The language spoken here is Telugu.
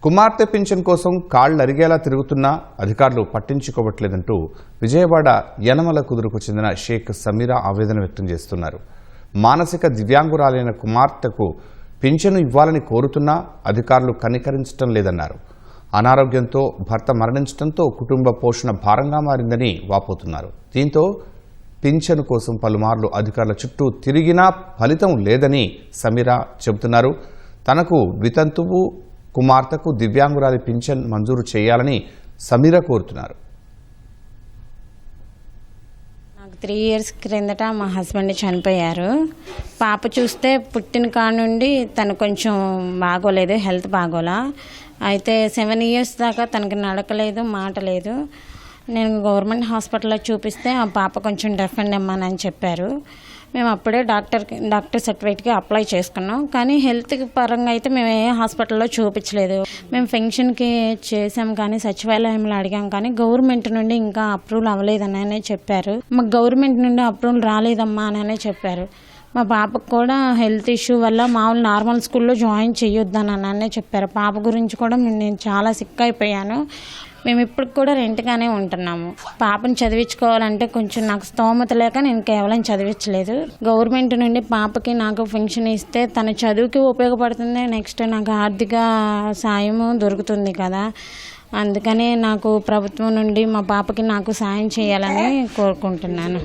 కుమార్తె పింఛన్ కోసం కాళ్లు అరిగేలా తిరుగుతున్నా అధికారులు పట్టించుకోవట్లేదంటూ విజయవాడ యనమల కుదురుకు చెందిన షేక్ సమీరా ఆవేదన వ్యక్తం చేస్తున్నారు. మానసిక దివ్యాంగురాలైన కుమార్తెకు పింఛను ఇవ్వాలని కోరుతున్నా అధికారులు కనికరించడం లేదన్నారు. అనారోగ్యంతో భర్త మరణించడంతో కుటుంబ పోషణ భారంగా మారిందని వాపోతున్నారు. దీంతో పింఛను కోసం పలుమార్లు అధికారుల చుట్టూ తిరిగినా ఫలితం లేదని సమీరా చెబుతున్నారు. తనకు వితంతువు కుమార్తెకు దివ్యాంగురాలి పింఛన్ మంజూరు చేయాలని సమీరా కోరుతున్నారు. నాకు 3 years క్రిందట మా హస్బెండ్ చనిపోయారు. పాప చూస్తే పుట్టిన కాడ నుండి తను కొంచెం బాగోలేదు, హెల్త్ బాగోలా. అయితే 7 years దాకా తనకి నడకలేదు, మాట లేదు. నేను గవర్నమెంట్ హాస్పిటల్లో చూపిస్తే ఆ పాప కొంచెం డెఫ్ అండ్ డెమ్ అని చెప్పారు. మేము అప్పుడే డాక్టర్ సర్టిఫికేట్కి అప్లై చేసుకున్నాం. కానీ హెల్త్ పరంగా అయితే మేము ఏ హాస్పిటల్లో చూపించలేదు. మేము పెన్షన్కి చేసాం కానీ సచివాలయంలో అడిగాం కానీ గవర్నమెంట్ నుండి ఇంకా అప్రూవల్ అవ్వలేదని చెప్పారు. మాకు గవర్నమెంట్ నుండి అప్రూవల్ రాలేదమ్మా అని చెప్పారు. మా పాపకు కూడా హెల్త్ ఇష్యూ వల్ల మామూలు నార్మల్ స్కూల్లో జాయిన్ చేయొద్దని చెప్పారు. పాప గురించి కూడా నేను చాలా సిక్ అయిపోయాను. మేము ఇప్పుడు కూడా రెంట్గానే ఉంటున్నాము. పాపను చదివించుకోవాలంటే కొంచెం నాకు స్తోమత లేక నేను కేవలం చదివించలేదు. గవర్నమెంట్ నుండి పాపకి నాకు పెన్షన్ ఇస్తే తన చదువుకి ఉపయోగపడుతుంది, నెక్స్ట్ నాకు ఆర్థిక సాయము దొరుకుతుంది కదా. అందుకనే నాకు ప్రభుత్వం నుండి మా పాపకి నాకు సాయం చేయాలని కోరుకుంటున్నాను.